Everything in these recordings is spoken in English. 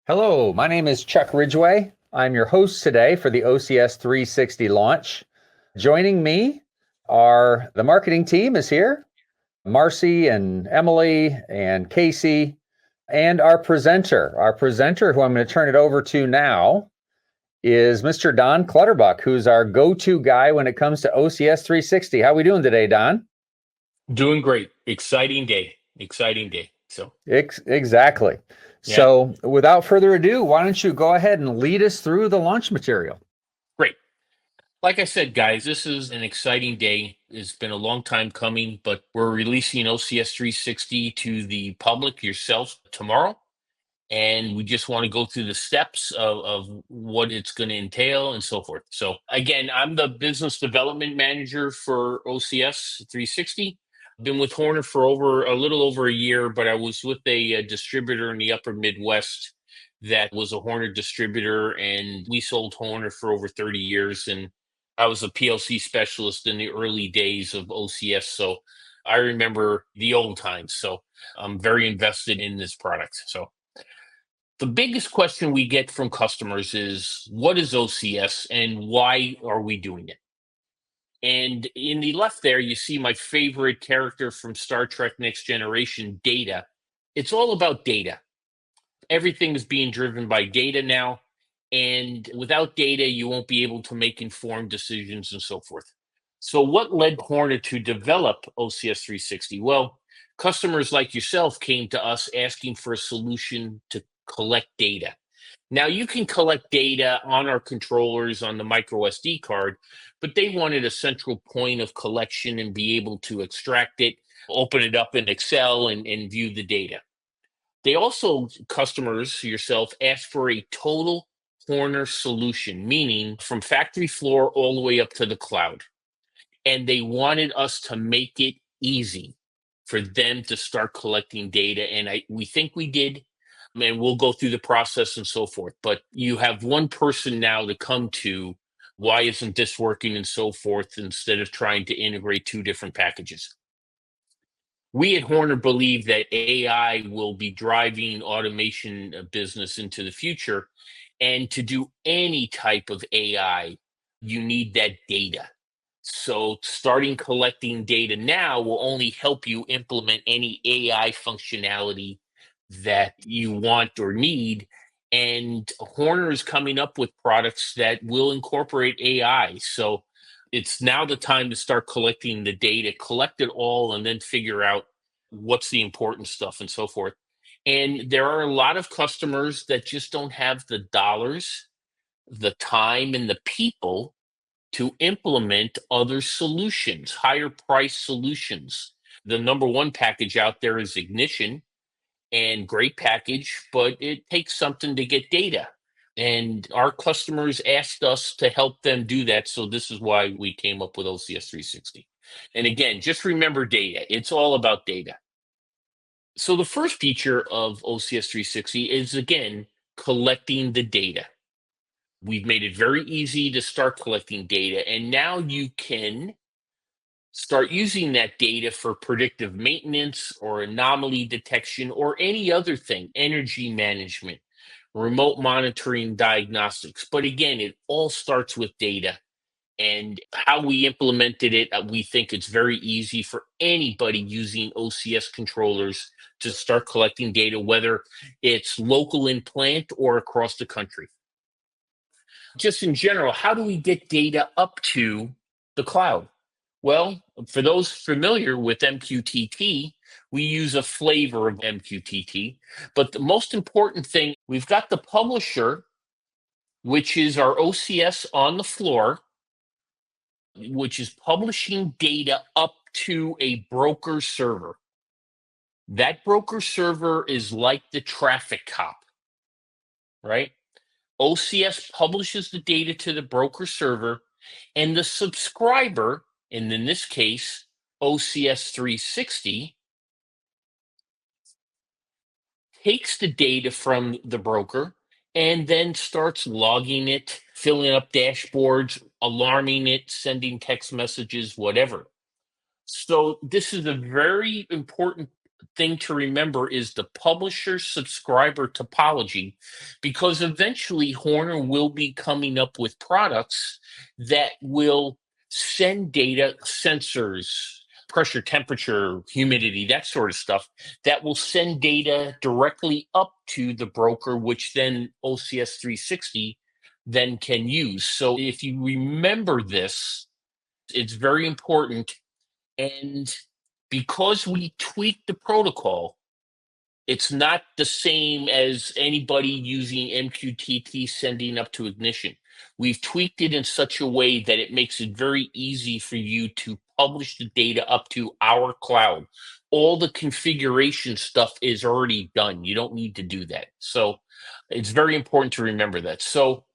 Hello, my name is Chuck Ridgway. I'm your host today for the OCS360 launch. Joining me are the marketing team is here, Marcy and Emily and Casey, and our presenter. Our presenter, who I'm going to turn it over to now, is Mr. Don Clutterbuck, who's our go-to guy when it comes to OCS360. How are we doing today, Don? Doing great. Exciting day. Exciting day. Exactly. Yeah, So without further ado, why don't you go ahead and lead us through the launch material? great. Like I said, guys, this is an exciting day. It's been a long time coming, but we're releasing OCS 360 to the public yourself tomorrow. And we just want to go through the steps of what it's going to entail and so forth. So, again, I'm the business development manager for OCS 360. I've been with Horner for a little over a year, but I was with a distributor in the upper Midwest that was a Horner distributor, and we sold Horner for over 30 years. And I was a PLC specialist in the early days of OCS. So I remember the old times. So I'm very invested in this product. So the biggest question we get from customers is what is OCS and why are we doing it? And in the left there, you see my favorite character from Star Trek Next Generation, Data. It's all about data. Everything is being driven by data now. And without data, you won't be able to make informed decisions and so forth. So, what led Hornet to develop OCS 360? Well, customers like yourself came to us asking for a solution to collect data. Now, you can collect data on our controllers on the micro SD card, but they wanted a central point of collection and be able to extract it, open it up in Excel, and view the data. They also, customers yourself, ask for a total corner solution, meaning from factory floor all the way up to the cloud. And they wanted us to make it easy for them to start collecting data. And we think we did. And we'll go through the process and so forth. But you have one person now to come to, why isn't this working and so forth, instead of trying to integrate two different packages. We at Horner believe that AI will be driving automation business into the future. And to do any type of AI, you need that data. So starting collecting data now will only help you implement any AI functionality that you want or need. And Horner is coming up with products that will incorporate AI. So it's now the time to start collecting the data, collect it all, and then figure out what's the important stuff and so forth. And there are a lot of customers that just don't have the dollars, the time, and the people to implement other solutions, higher price solutions. The number one package out there is Ignition, and great package, but it takes something to get data. And our customers asked us to help them do that. So this is why we came up with OCS 360. And again, just remember data. It's all about data. So the first feature of OCS 360 is, again, collecting the data. We've made it very easy to start collecting data, and now you can start using that data for predictive maintenance or anomaly detection or any other thing, energy management, remote monitoring, diagnostics. But again, it all starts with data. And how we implemented it, we think it's very easy for anybody using OCS controllers to start collecting data, whether it's local in plant or across the country. Just in general, how do we get data up to the cloud? Well, for those familiar with MQTT, we use a flavor of MQTT. But the most important thing, we've got the publisher, which is our OCS on the floor, which is publishing data up to a broker server. That broker server is like the traffic cop, right? OCS publishes the data to the broker server, and the subscriber, and in this case, OCS 360, takes the data from the broker and then starts logging it, filling up dashboards, alarming it, sending text messages, whatever. So, this is a very important thing to remember is the publisher subscriber topology, because eventually Horner will be coming up with products that will send data, sensors, pressure, temperature, humidity, that sort of stuff, that will send data directly up to the broker, which then OCS 360 then can use. So if you remember this, it's very important. And because we tweaked the protocol, it's not the same as anybody using MQTT sending up to ignition. We've tweaked it in such a way that it makes it very easy for you to publish the data up to our cloud. All the configuration stuff is already done. You don't need to do that. So it's very important to remember that. So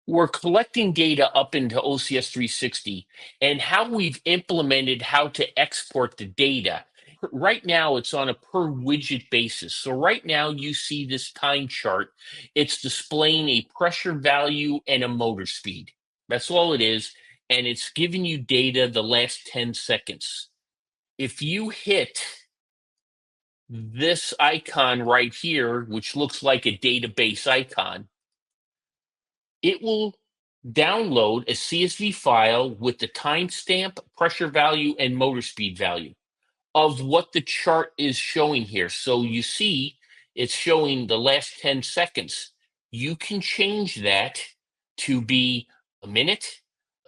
we're collecting data up into OCS 360, and how we've implemented how to export the data. Right now, it's on a per widget basis. So right now, you see this time chart. It's displaying a pressure value and a motor speed. That's all it is. And it's giving you data the last 10 seconds. If you hit this icon right here, which looks like a database icon, it will download a CSV file with the timestamp, pressure value, and motor speed value of what the chart is showing here. So you see it's showing the last 10 seconds. You can change that to be a minute,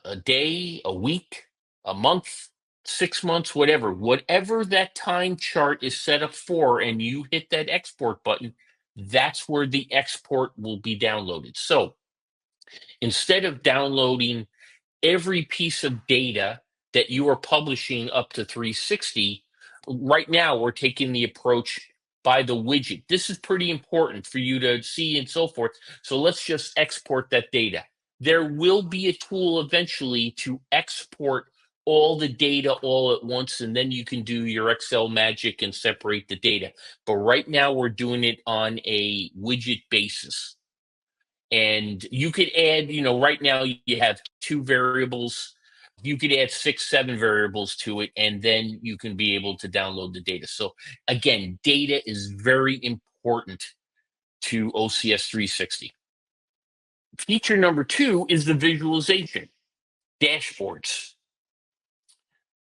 a day, a week, a month, 6 months, whatever that time chart is set up for, and you hit that export button, that's where the export will be downloaded. So instead of downloading every piece of data that you are publishing up to 360, right now we're taking the approach by the widget. This is pretty important for you to see and so forth. So let's just export that data. There will be a tool eventually to export all the data all at once, and then you can do your Excel magic and separate the data. But right now we're doing it on a widget basis. And you could add, right now you have 2 variables. You could add 6, 7 variables to it, and then you can be able to download the data. So again, data is very important to OCS 360. Feature number 2 is the visualization, dashboards.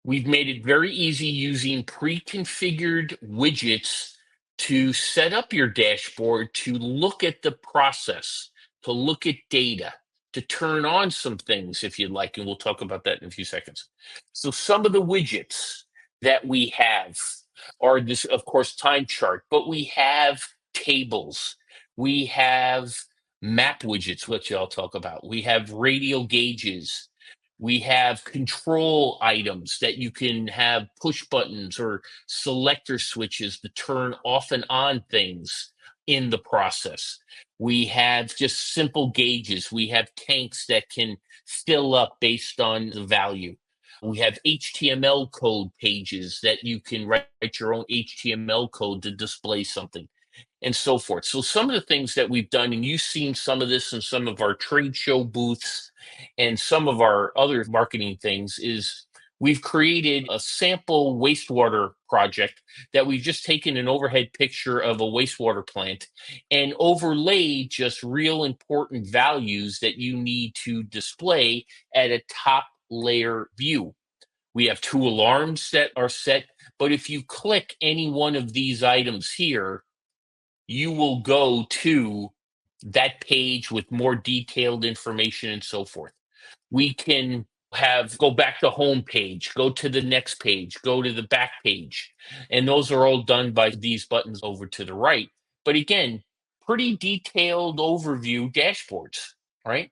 We've made it very easy using pre-configured widgets to set up your dashboard, to look at the process, to look at data, to turn on some things if you'd like, and we'll talk about that in a few seconds. So some of the widgets that we have are this, of course, time chart, but we have tables, we have map widgets, which I'll talk about. We have radial gauges, we have control items that you can have push buttons or selector switches to turn off and on things in the process. We have just simple gauges. We have tanks that can fill up based on the value. We have HTML code pages that you can write your own HTML code to display something, and so forth. So some of the things that we've done, and you've seen some of this in some of our trade show booths and some of our other marketing things, is we've created a sample wastewater project that we've just taken an overhead picture of a wastewater plant and overlaid just real important values that you need to display at a top layer view. We have 2 alarms that are set, but if you click any one of these items here, you will go to that page with more detailed information and so forth. We can go back to home page, go to the next page, go to the back page. And those are all done by these buttons over to the right. But again, pretty detailed overview dashboards, right?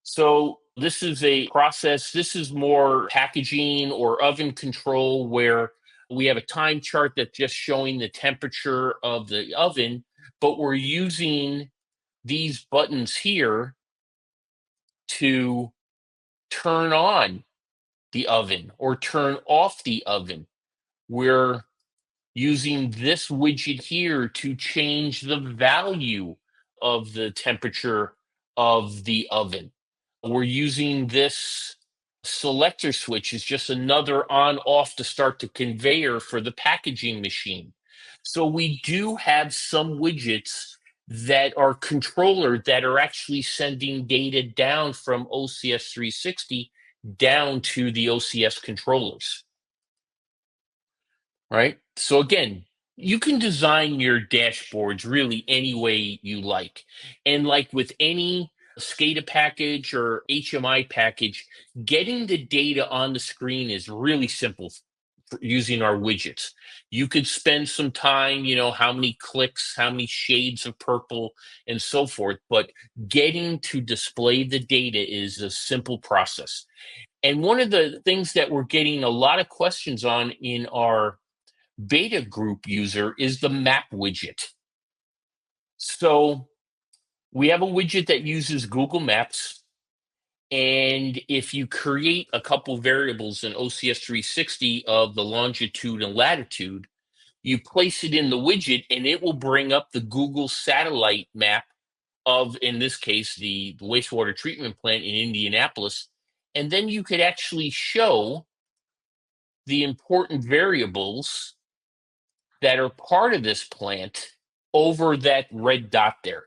So this is a process. This is more packaging or oven control, where we have a time chart that's just showing the temperature of the oven, but we're using these buttons here to turn on the oven or turn off the oven. We're using this widget here to change the value of the temperature of the oven. We're using this selector switch as just another on off to start the conveyor for the packaging machine. So we do have some widgets that are controller that are actually sending data down from OCS360 down to the OCS controllers, right? So again, you can design your dashboards really any way you like. And like with any SCADA package or HMI package, getting the data on the screen is really simple for using our widgets. You could spend some time, how many clicks, how many shades of purple, and so forth. But getting to display the data is a simple process. And one of the things that we're getting a lot of questions on in our beta group user is the map widget. So we have a widget that uses Google Maps. And if you create a couple variables in OCS 360 of the longitude and latitude, you place it in the widget and it will bring up the Google satellite map of, in this case, the wastewater treatment plant in Indianapolis. And then you could actually show the important variables that are part of this plant over that red dot there.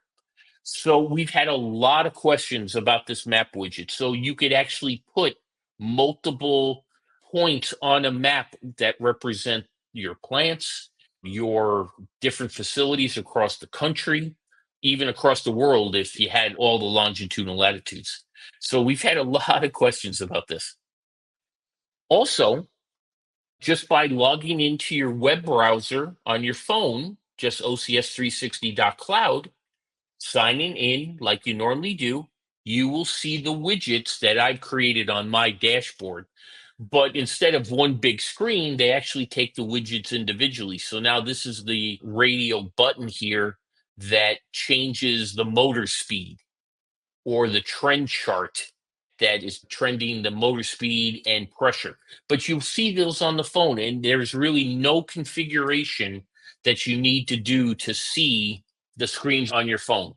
So we've had a lot of questions about this map widget. So you could actually put multiple points on a map that represent your plants, your different facilities across the country, even across the world if you had all the longitude and latitudes. So we've had a lot of questions about this. Also, just by logging into your web browser on your phone, just OCS360.cloud, signing in like you normally do, you will see the widgets that I've created on my dashboard. But instead of one big screen, they actually take the widgets individually. So now this is the radio button here that changes the motor speed or the trend chart that is trending the motor speed and pressure. But you'll see those on the phone, and there's really no configuration that you need to do to see the screens on your phone.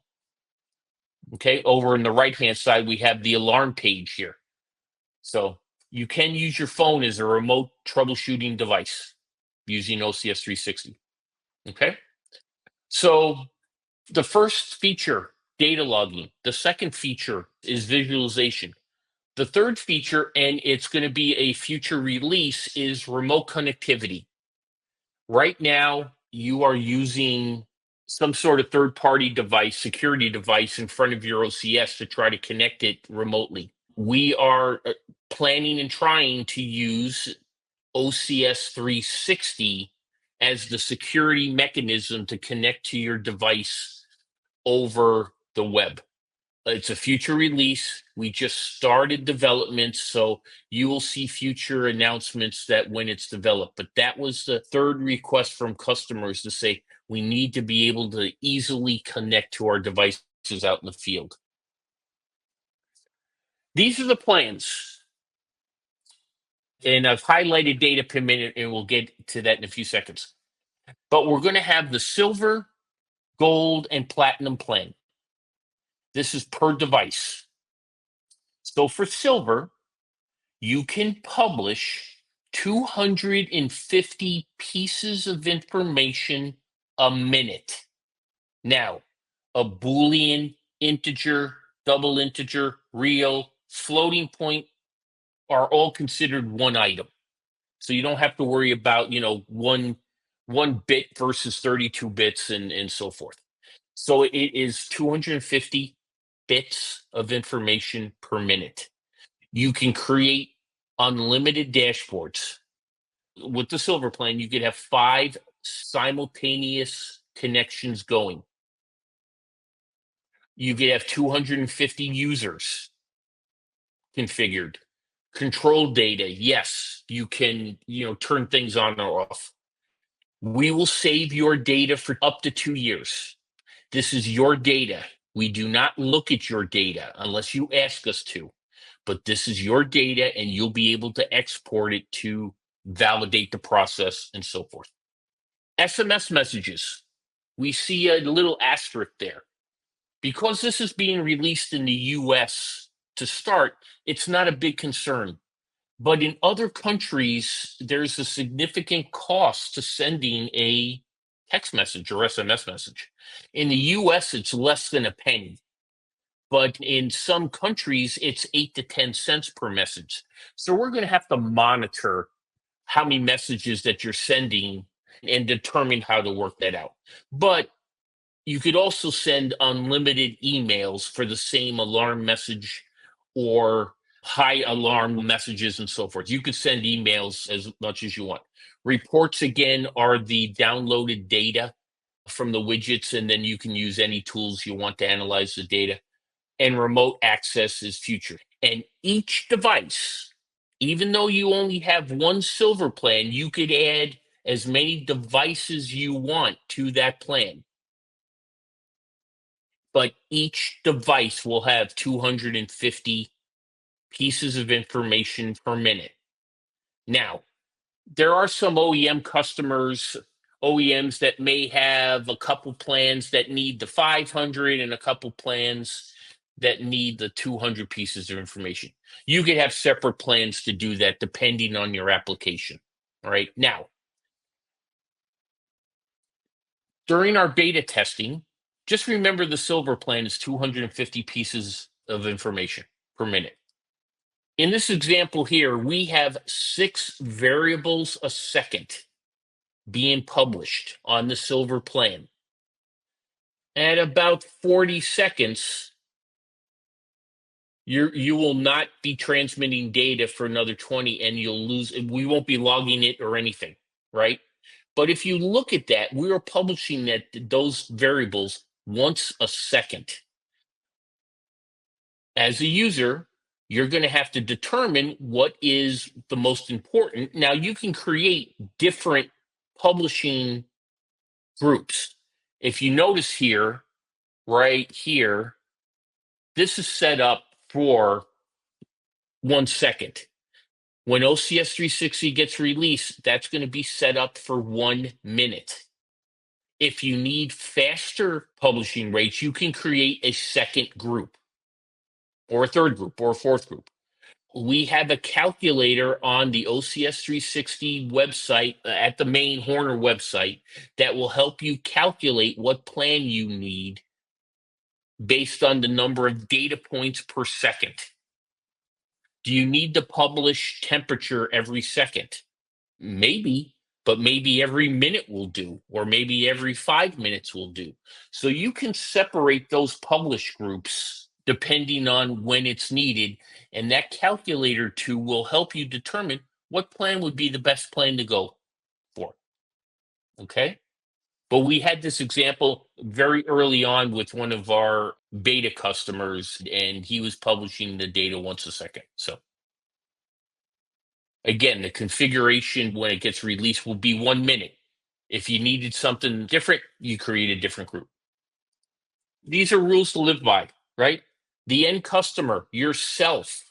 Okay, over in the right-hand side, we have the alarm page here. So you can use your phone as a remote troubleshooting device using OCS 360. Okay, so the first feature, data logging. The second feature is visualization. The third feature, and it's going to be a future release, is remote connectivity. Right now, you are using some sort of third-party device, security device in front of your OCS to try to connect it remotely. We are planning and trying to use OCS 360 as the security mechanism to connect to your device over the web. It's a future release. We just started development, so you will see future announcements that when it's developed. But that was the third request from customers to say we need to be able to easily connect to our devices out in the field. These are the plans. And I've highlighted data per minute, and we'll get to that in a few seconds. But we're going to have the silver, gold, and platinum plan. This is per device. So for silver, you can publish 250 pieces of information a minute. Now, a Boolean, integer, double integer, real, floating point are all considered one item. So you don't have to worry about, one bit versus 32 bits and so forth. So it is 250 bits of information per minute. You can create unlimited dashboards. With the silver plan, you could have 5 simultaneous connections going. You could have 250 users configured. Control data, yes, you can, turn things on or off. We will save your data for up to 2 years. This is your data. We do not look at your data unless you ask us to. But this is your data, and you'll be able to export it to validate the process and so forth. SMS messages. We see a little asterisk there. Because this is being released in the US to start, it's not a big concern. But in other countries, there's a significant cost to sending a text message or SMS message. In the US, it's less than a penny. But in some countries, it's 8 to 10 cents per message. So we're going to have to monitor how many messages that you're sending and determine how to work that out. But you could also send unlimited emails for the same alarm message or high alarm messages and so forth. You could send emails as much as you want. Reports, again, are the downloaded data from the widgets, and then you can use any tools you want to analyze the data. And remote access is future. And each device, even though you only have one silver plan, you could add as many devices you want to that plan. But each device will have 250 pieces of information per minute. Now, there are some OEMs that may have a couple plans that need the 500 and a couple plans that need the 200 pieces of information. You could have separate plans to do that depending on your application. All right. Now, during our beta testing, just remember the silver plan is 250 pieces of information per minute. In this example here, we have 6 variables a second being published on the silver plan. At about 40 seconds, you will not be transmitting data for another 20 and you'll lose. We won't be logging it or anything, right? But if you look at that, we are publishing those variables once a second. As a user, you're going to have to determine what is the most important. Now, you can create different publishing groups. If you notice here, right here, this is set up for 1 second. When OCS 360 gets released, that's going to be set up for 1 minute. If you need faster publishing rates, you can create a second group or a third group or a fourth group. We have a calculator on the OCS 360 website at the main Horner website that will help you calculate what plan you need based on the number of data points per second. Do you need to publish temperature every second? Maybe, but maybe every minute will do, or maybe every 5 minutes will do. So you can separate those publish groups depending on when it's needed. And that calculator tool will help you determine what plan would be the best plan to go for. Okay. But we had this example very early on with one of our beta customers, and he was publishing the data once a second. So again, the configuration when it gets released will be 1 minute. If you needed something different, you create a different group. These are rules to live by, right? The end customer, yourself,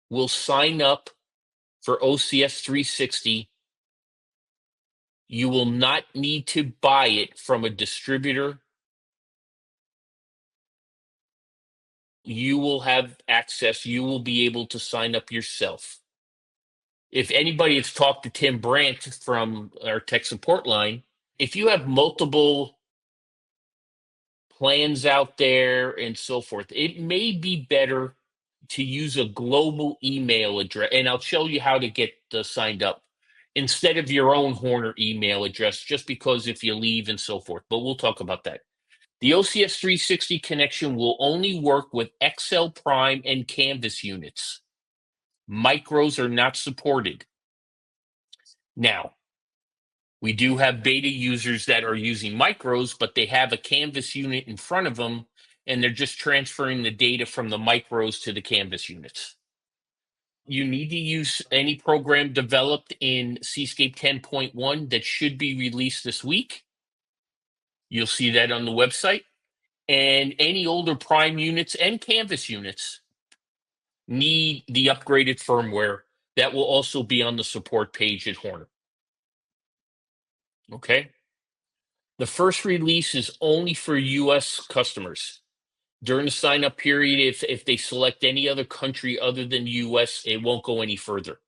will sign up for OCS 360. You will not need to buy it from a distributor. You will have access. You will be able to sign up yourself. If anybody has talked to Tim Brandt from our tech support line, if you have multiple plans out there and so forth, it may be better to use a global email address. And I'll show you how to get signed up instead of your own Horner email address, just because if you leave and so forth. But we'll talk about that. The OCS 360 connection will only work with XL Prime and Canvas units. Micros are not supported. Now, we do have beta users that are using micros, but they have a Canvas unit in front of them, and they're just transferring the data from the micros to the Canvas units. You need to use any program developed in Seascape 10.1 that should be released this week. You'll see that on the website. And any older Prime units and Canvas units need the upgraded firmware. That will also be on the support page at Horner. Okay. The first release is only for US customers. During the sign up period, if they select any other country other than US, it won't go any further.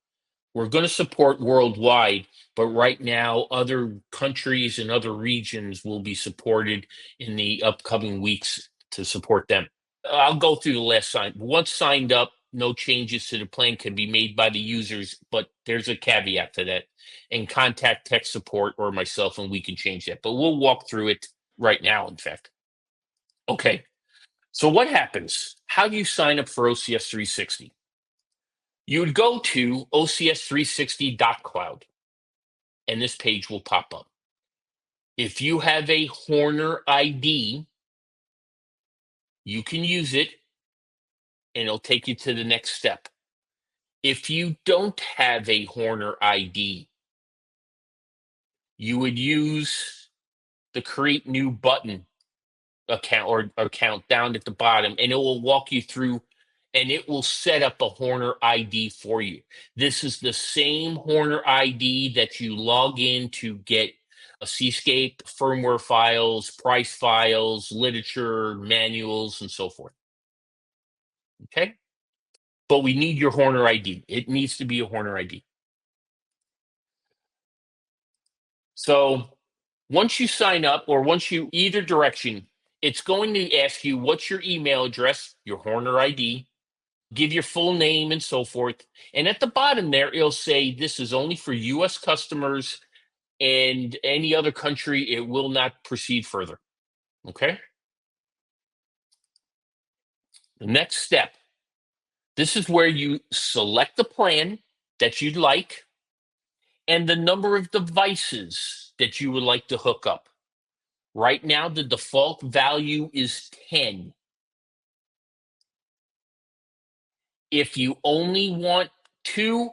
We're going to support worldwide, but right now, other countries and other regions will be supported in the upcoming weeks to support them. I'll go through the last sign. Once signed up, no changes to the plan can be made by the users, but there's a caveat to that. And contact tech support or myself, and we can change that. But we'll walk through it right now, in fact. Okay. So what happens? How do you sign up for OCS 360? You would go to OCS360.cloud, and this page will pop up. If you have a Horner ID, you can use it, and it'll take you to the next step. If you don't have a Horner ID, you would use the create new button account down at the bottom, and it will walk you through and it will set up a Horner ID for you. This is the same Horner ID that you log in to get a Seascape firmware files, price files, literature, manuals, and so forth. Okay. But we need your Horner ID. It needs to be a Horner ID. So once you sign up, or once you either direction, it's going to ask you what's your email address, your Horner ID, give your full name and so forth. And at the bottom there, it'll say this is only for US customers, and any other country, it will not proceed further. Okay. The next step, this is where you select the plan that you'd like and the number of devices that you would like to hook up. Right now, the default value is 10. If you only want 2,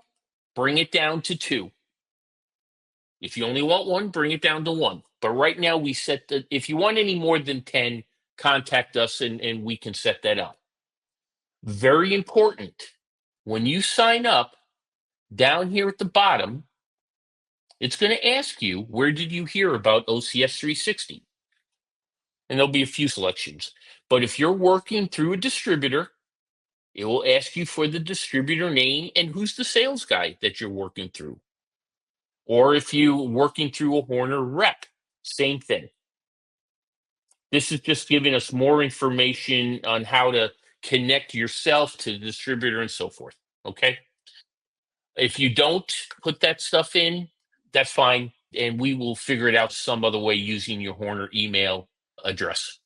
bring it down to 2. If you only want 1, bring it down to 1. But right now, we set the, if you want any more than 10, contact us and we can set that up. Very important. When you sign up, down here at the bottom, it's going to ask you, where did you hear about OCS 360? And there'll be a few selections. But if you're working through a distributor, it will ask you for the distributor name and who's the sales guy that you're working through. Or if you're working through a Horner rep, same thing. This is just giving us more information on how to connect yourself to the distributor and so forth. Okay. If you don't put that stuff in, that's fine. And we will figure it out some other way using your Horner email address.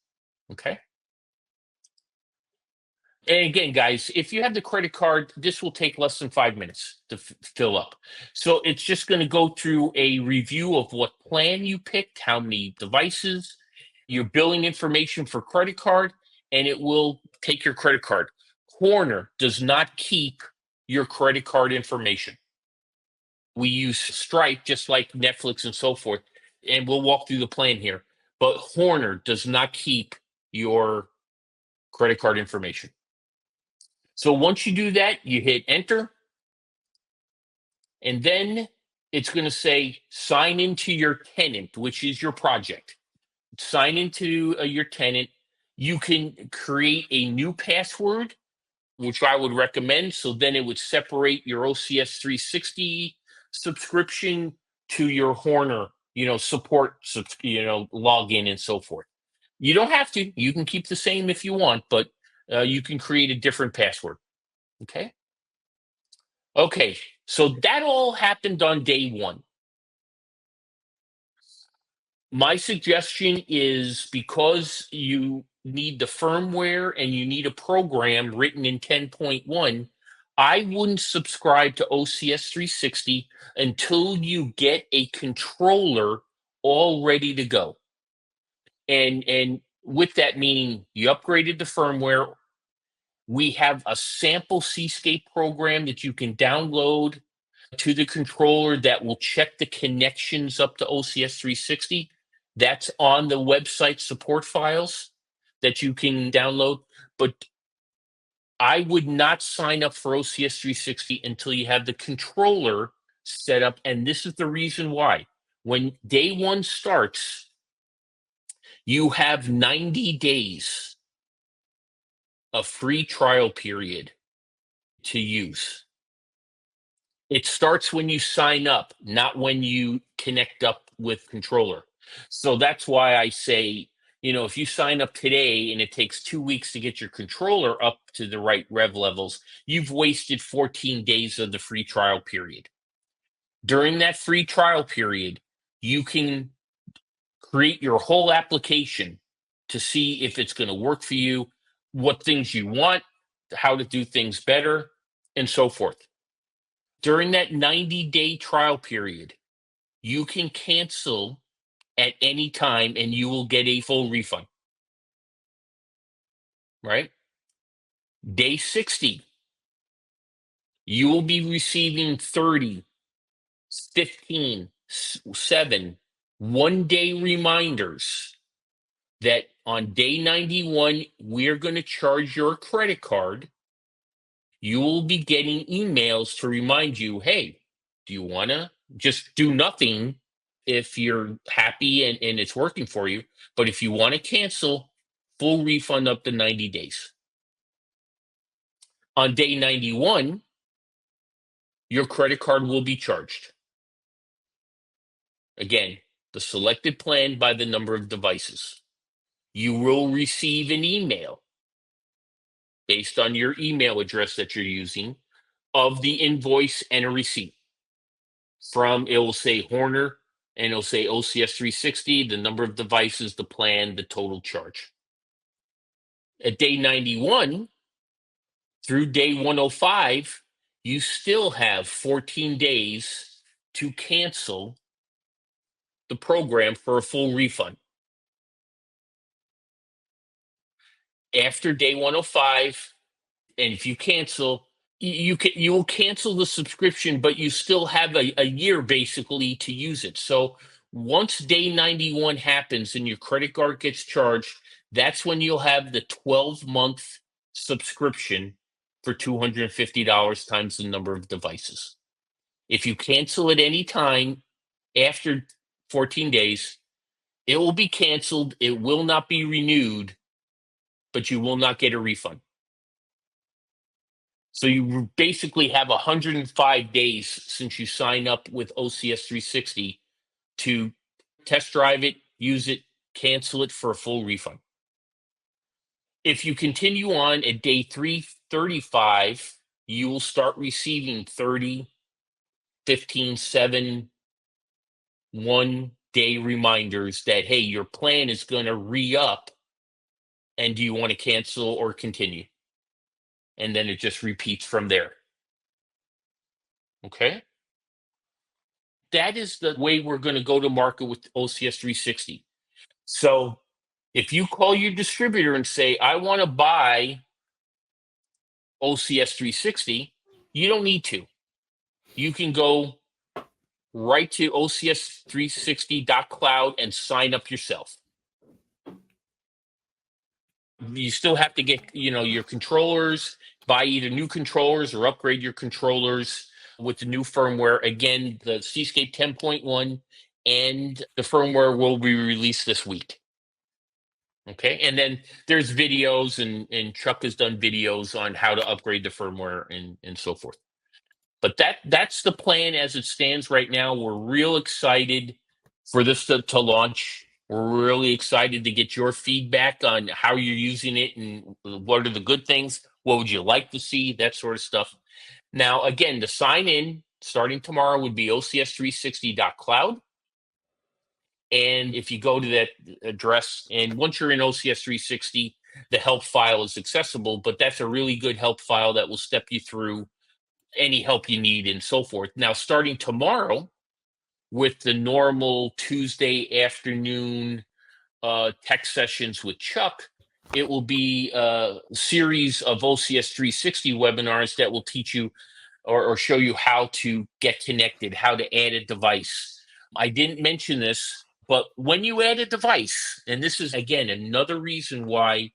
Okay. And again, guys, if you have the credit card, this will take less than 5 minutes to fill up. So it's just going to go through a review of what plan you picked, how many devices, your billing information for credit card, and it will take your credit card. Horner does not keep your credit card information. We use Stripe just like Netflix and so forth, and we'll walk through the plan here. But Horner does not keep your credit card information. So once you do that, you hit enter, and then it's going to say sign into your tenant, which is your project. Sign into your tenant. You can create a new password, which I would recommend. So then it would separate your OCS 360 subscription to your Horner, support, login and so forth. You don't have to. You can keep the same if you want, but you can create a different password. Okay. Okay. So that all happened on day 1. My suggestion is, because you need the firmware and you need a program written in 10.1, I wouldn't subscribe to OCS 360 until you get a controller all ready to go. And with that meaning you upgraded the firmware. We have a sample Seascape program that you can download to the controller that will check the connections up to OCS 360. That's on the website support files that you can download. But I would not sign up for OCS 360 until you have the controller set up. And this is the reason why. When day 1 starts, you have 90 days of free trial period to use. It starts when you sign up, not when you connect up with controller. So that's why I say, if you sign up today and it takes 2 weeks to get your controller up to the right rev levels, you've wasted 14 days of the free trial period. During that free trial period, you can create your whole application to see if it's going to work for you, what things you want, how to do things better, and so forth. During that 90-day trial period, you can cancel at any time and you will get a full refund, right? Day 60, you will be receiving 30, 15, 7 1-day reminders that on day 91, we're going to charge your credit card. You will be getting emails to remind you, hey, do you want to just do nothing if you're happy and it's working for you? But if you want to cancel, full refund up to 90 days. On day 91, your credit card will be charged. Again, the selected plan by the number of devices. You will receive an email based on your email address that you're using of the invoice and a receipt. It will say Horner and it'll say OCS360, the number of devices, the plan, the total charge. At day 91 through day 105, you still have 14 days to cancel the program for a full refund. After day 105, and if you cancel, you will cancel the subscription, but you still have a year basically to use it. So once day 91 happens and your credit card gets charged, that's when you'll have the 12-month subscription for $250 times the number of devices. If you cancel at any time after 14 days, it will be canceled. It will not be renewed, but you will not get a refund. So you basically have 105 days since you sign up with OCS360 to test drive it, use it, cancel it for a full refund. If you continue on at day 335, you will start receiving 30, 15, 7, 1-day reminders that, hey, your plan is going to re-up and do you want to cancel or continue? And then it just repeats from there. Okay? That is the way we're going to go to market with OCS 360. So if you call your distributor and say, I want to buy OCS 360, you don't need to. You can go right to OCS360.cloud and sign up yourself. You still have to get, your controllers, buy either new controllers or upgrade your controllers with the new firmware. Again, the Seascape 10.1 and the firmware will be released this week. Okay. And then there's videos and Chuck has done videos on how to upgrade the firmware and so forth. But that's the plan as it stands right now. We're real excited for this to launch. We're really excited to get your feedback on how you're using it and what are the good things. What would you like to see? That sort of stuff. Now, again, to sign in starting tomorrow would be OCS360.cloud. And if you go to that address, and once you're in OCS 360, the help file is accessible, but that's a really good help file that will step you through any help you need and so forth. Now, starting tomorrow with the normal Tuesday afternoon tech sessions with Chuck, it will be a series of OCS 360 webinars that will teach you or show you how to get connected, how to add a device. I didn't mention this, but when you add a device, and this is, again, another reason why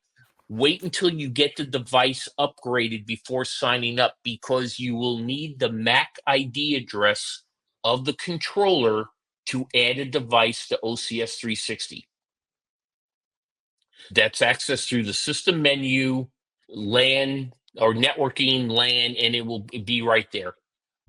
wait until you get the device upgraded before signing up, because you will need the MAC ID address of the controller to add a device to OCS 360. That's accessed through the system menu, LAN or networking LAN, and it will be right there.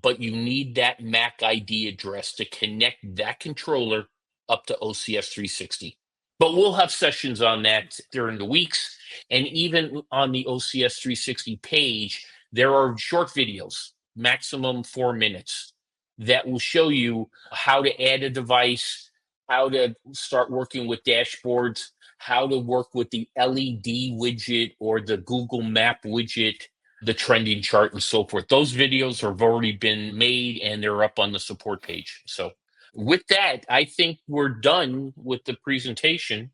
but you need that MAC ID address to connect that controller up to OCS360. But we'll have sessions on that during the weeks. And even on the OCS360 page, there are short videos, maximum 4 minutes, that will show you how to add a device, how to start working with dashboards, how to work with the LED widget or the Google Map widget, the trending chart, and so forth. Those videos have already been made and they're up on the support page. So with that, I think we're done with the presentation.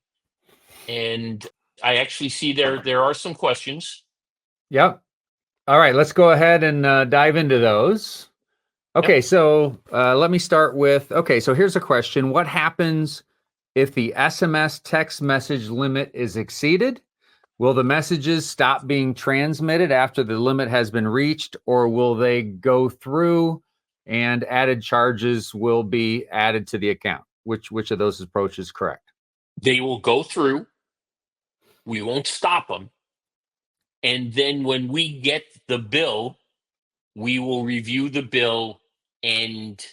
And I actually see there are some questions. Yep. All right, let's go ahead and dive into those. Okay, so let me start with, okay, so here's a question. What happens if the SMS text message limit is exceeded? Will the messages stop being transmitted after the limit has been reached, or will they go through and added charges will be added to the account? Which of those approaches is correct? They will go through. We won't stop them. And then when we get the bill, we will review the bill, and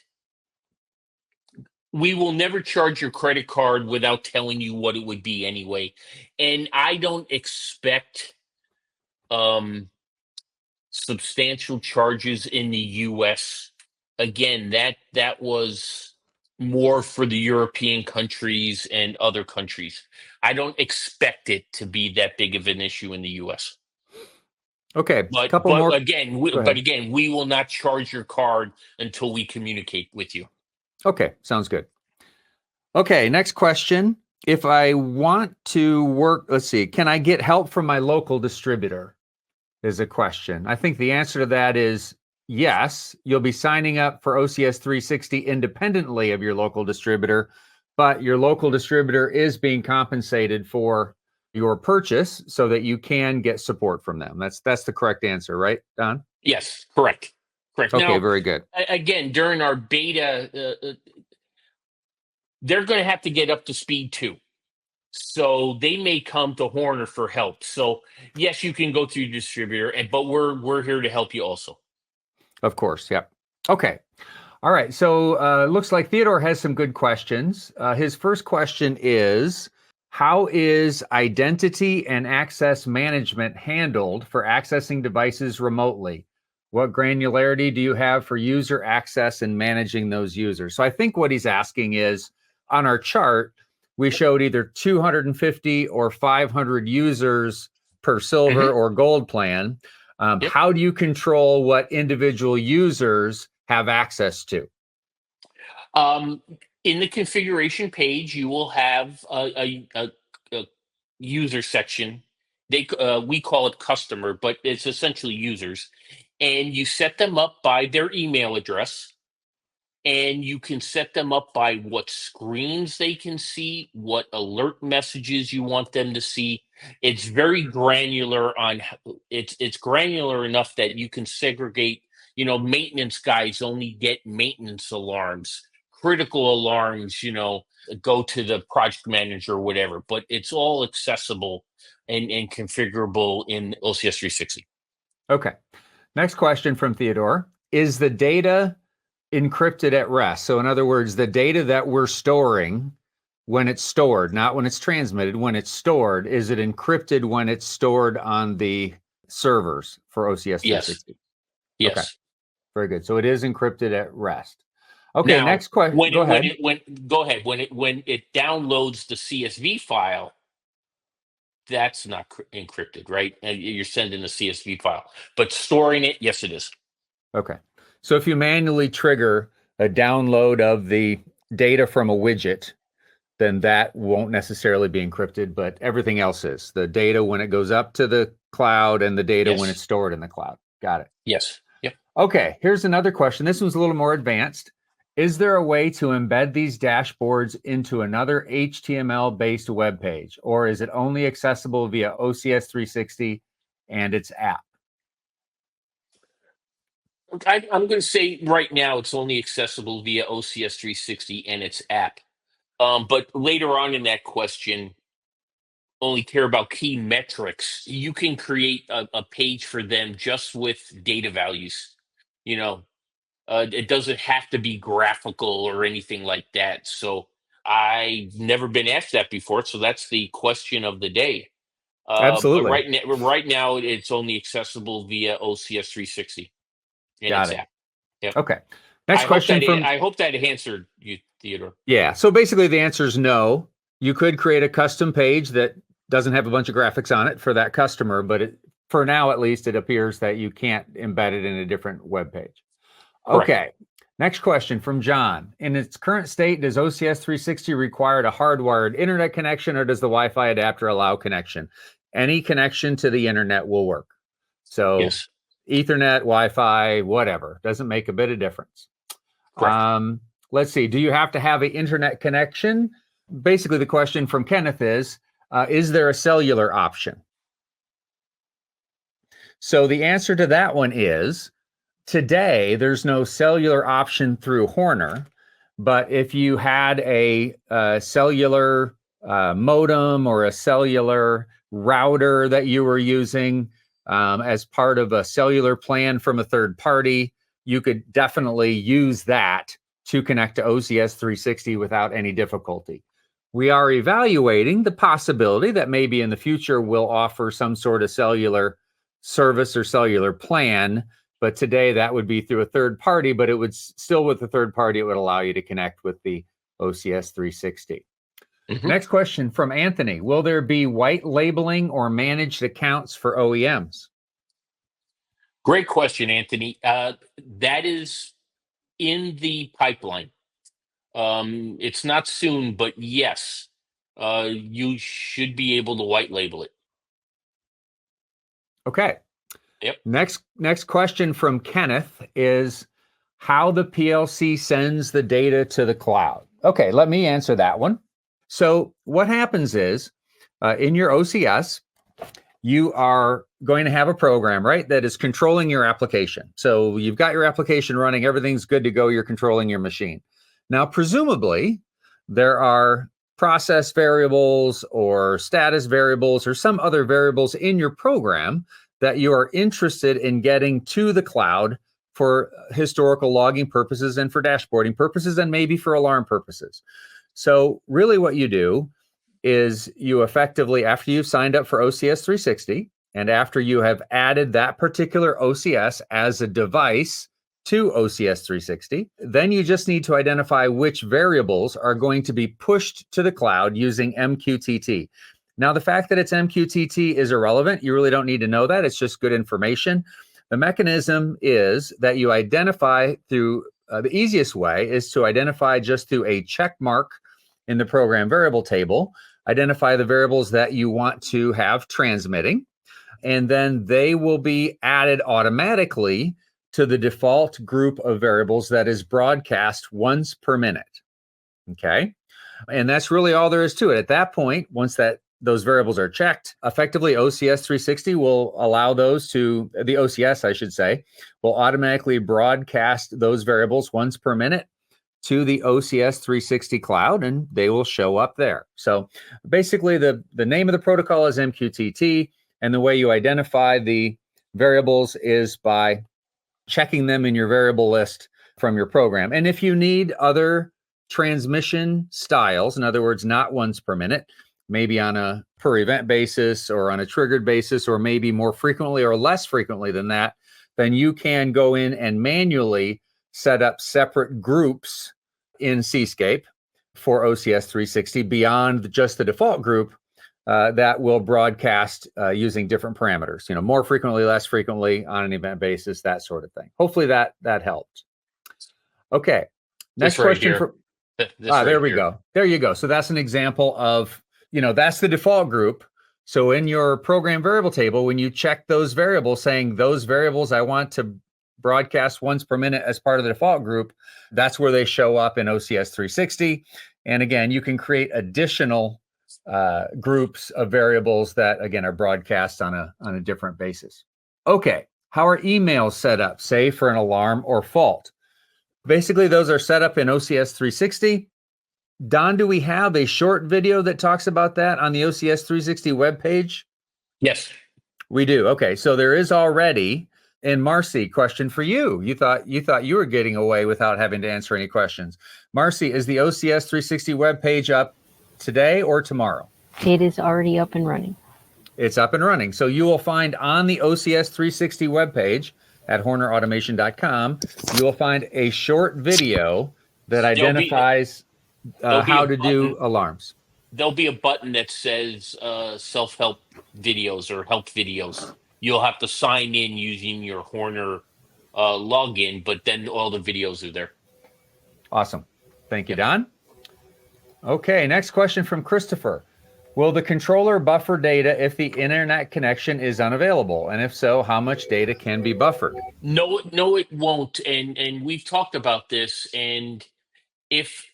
we will never charge your credit card without telling you what it would be anyway. And I don't expect substantial charges in the US. Again, that was more for the European countries and other countries. I don't expect it to be that big of an issue in the US. Okay, But couple more. again, Go ahead. we will not charge your card until we communicate with you. Okay, sounds good. Okay, next question. If I want to work, let's see, can I get help from my local distributor? Is a question. I think the answer to that is yes. You'll be signing up for OCS 360 independently of your local distributor, but your local distributor is being compensated for your purchase so that you can get support from them. That's the correct answer, right, Don? Yes, correct. Correct. Okay, Now, very good. again, during our beta, they're going to have to get up to speed too. So they may come to Horner for help. So yes, you can go through your distributor, but we're here to help you also. Of course, yep. Okay. All right, so looks like Theodore has some good questions. His first question is, how is identity and access management handled for accessing devices remotely? What granularity do you have for user access and managing those users? So I think what he's asking is, on our chart, we showed either 250 or 500 users per silver or gold plan. Yep. How do you control what individual users have access to? In the configuration page, you will have a user section. We call it customer, but it's essentially users, and you set them up by their email address, and you can set them up by what screens they can see, what alert messages you want them to see. It's very granular it's granular enough that you can segregate, maintenance guys only get maintenance alarms, critical alarms, go to the project manager or whatever, but it's all accessible and configurable in OCS 360. Okay. Next question from Theodore. Is the data encrypted at rest? So in other words, the data that we're storing when it's stored, not when it's transmitted, when it's stored, is it encrypted when it's stored on the servers for OCS 360? Yes. Okay. Very good. So it is encrypted at rest. Okay, Now, next question. Go ahead. When it downloads the CSV file, that's not encrypted, right? And you're sending a CSV file, but storing it, yes, it is. Okay. So if you manually trigger a download of the data from a widget, then that won't necessarily be encrypted, but everything else is. The data when it goes up to the cloud and the data when Yes. it's stored in the cloud. Got it. Yes. Yep. Okay, here's another question. This one's a little more advanced. Is there a way to embed these dashboards into another HTML-based web page, or is it only accessible via OCS 360 and its app? I'm going to say right now it's only accessible via OCS 360 and its app. But later on in that question, only care about key metrics. You can create a page for them just with data values. It doesn't have to be graphical or anything like that. So I've never been asked that before. So that's the question of the day. But Absolutely. right now, it's only accessible via OCS 360 in Got its it. app. Yep. Okay. Next question from, I hope that answered you, Theodore. yeah. So basically the answer is no. You could create a custom page that doesn't have a bunch of graphics on it for that customer, but for now, at least, it appears that you can't embed it in a different web page. Correct. Okay. Next question from John. In its current state, does OCS 360 require a hardwired internet connection, or does the Wi-Fi adapter allow connection? Any connection to the internet will work. So Yes. Ethernet, Wi-Fi, whatever, doesn't make a bit of difference. Correct. Let's see. Do you have to have an internet connection? Basically, the question from Kenneth is there a cellular option? So the answer to that one is today, there's no cellular option through Horner, but if you had a cellular modem or a cellular router that you were using as part of a cellular plan from a third party, you could definitely use that to connect to OCS 360 without any difficulty. We are evaluating the possibility that maybe in the future we'll offer some sort of cellular service or cellular plan, but today that would be through a third party, but it would still with the third party, it would allow you to connect with the OCS 360. Mhm. Next question from Anthony. Will there be white labeling or managed accounts for OEMs? Great question, Anthony. That is in the pipeline. It's not soon, but yes, you should be able to white label it. Okay. Yep. Next question from Kenneth is how the PLC sends the data to the cloud. Okay, let me answer that one. So what happens is in your OCS, you are going to have a program, right, that is controlling your application. So you've got your application running, everything's good to go, you're controlling your machine. Now, presumably, there are process variables or status variables or some other variables in your program that you are interested in getting to the cloud for historical logging purposes and for dashboarding purposes and maybe for alarm purposes. So really what you do is you effectively, after you've signed up for OCS 360, and after you have added that particular OCS as a device to OCS 360, then you just need to identify which variables are going to be pushed to the cloud using MQTT. Now, the fact that it's MQTT is irrelevant. You really don't need to know that. It's just good information. The mechanism is that you identify through the easiest way is to identify just through a check mark in the program variable table, identify the variables that you want to have transmitting, and then they will be added automatically to the default group of variables that is broadcast once per minute. Okay. And that's really all there is to it. At that point, once those variables are checked, effectively OCS 360 will allow those to, the OCS, I should say, will automatically broadcast those variables once per minute to the OCS 360 cloud, and they will show up there. So basically the name of the protocol is MQTT, and the way you identify the variables is by checking them in your variable list from your program. And if you need other transmission styles, in other words, not once per minute, maybe on a per event basis or on a triggered basis, or maybe more frequently or less frequently than that, then you can go in and manually set up separate groups in Cscape for OCS 360 beyond just the default group that will broadcast using different parameters, more frequently, less frequently, on an event basis, that sort of thing. Hopefully that helped. Okay, next question for there we go. There you go. So that's an example of, that's the default group. So in your program variable table, when you check those variables saying those variables I want to broadcast once per minute as part of the default group, that's where they show up in OCS 360. And again, you can create additional groups of variables that, again, are broadcast on a different basis. Okay, how are emails set up, say for an alarm or fault? Basically, those are set up in OCS 360. Don, do we have a short video that talks about that on the OCS 360 webpage? Yes. We do. Okay, so there is already And Marcy, question for you. You thought you were getting away without having to answer any questions. Marcy, is the OCS 360 webpage up today or tomorrow? It is already up and running. It's up and running. So you will find on the OCS 360 webpage at hornerautomation.com, you will find a short video that identifies how to do alarms. There'll be a button that says self-help videos or help videos. You'll have to sign in using your Horner login, but then all the videos are there. Awesome. Thank you, Don. Okay, next question from Christopher. Will the controller buffer data if the internet connection is unavailable? And if so, how much data can be buffered? No, it won't. And we've talked about this. And if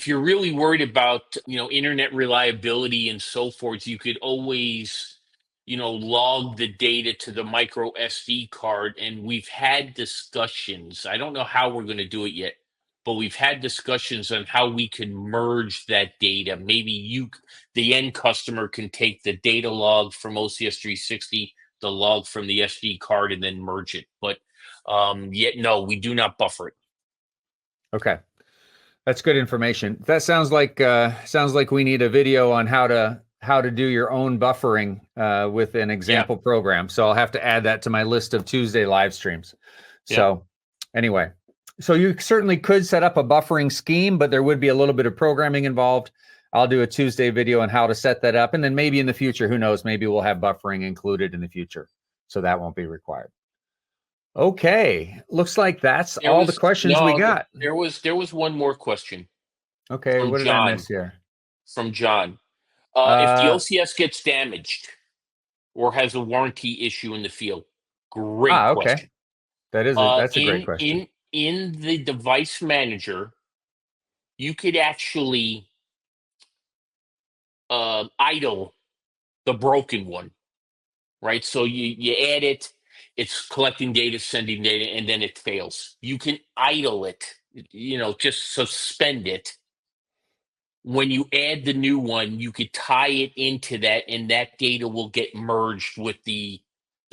you're really worried about, internet reliability and so forth, you could always, log the data to the micro SD card. And we've had discussions. I don't know how we're going to do it yet, but we've had discussions on how we can merge that data. Maybe the end customer, can take the data log from OCS 360, the log from the SD card, and then merge it. But yet, no, we do not buffer it. Okay. That's good information. That sounds like we need a video on how to do your own buffering with an example program. So I'll have to add that to my list of Tuesday live streams. So anyway, so you certainly could set up a buffering scheme, but there would be a little bit of programming involved. I'll do a Tuesday video on how to set that up. And then maybe in the future, who knows, maybe we'll have buffering included in the future. So that won't be required. Okay, looks like that's all the questions we got. There was one more question. Okay, what did I miss here? From John. If the OCS gets damaged or has a warranty issue in the field, great question. That's a great question. In the device manager, you could actually idle the broken one, right? So you add it. It's collecting data, sending data, and then it fails. You can idle it, just suspend it. When you add the new one, you could tie it into that, and that data will get merged with the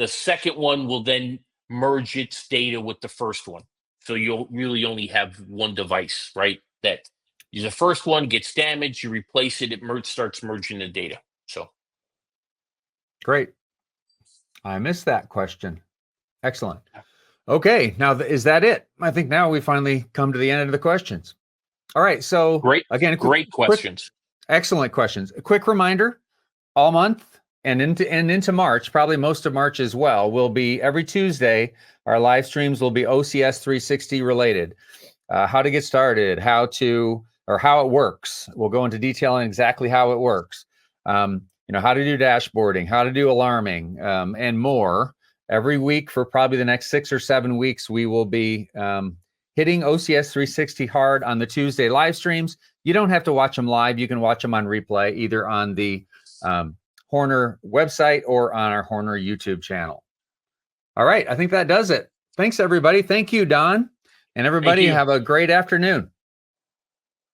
second one will then merge its data with the first one. So you'll really only have one device, right? That the first one gets damaged, you replace it, it starts merging the data. So great. I missed that question. Excellent. Okay, now is that it? I think now we finally come to the end of the questions. All right, so great questions. Excellent questions. A quick reminder, all month and into March, probably most of March as well, will be every Tuesday, our live streams will be OCS 360 related. How to get started, how it works. We'll go into detail on exactly how it works. How to do dashboarding, how to do alarming, and more. Every week for probably the next 6 or 7 weeks, we will be hitting OCS 360 hard on the Tuesday live streams. You don't have to watch them live. You can watch them on replay, either on the Horner website or on our Horner YouTube channel. All right, I think that does it. Thanks, everybody. Thank you, Don. And everybody have a great afternoon.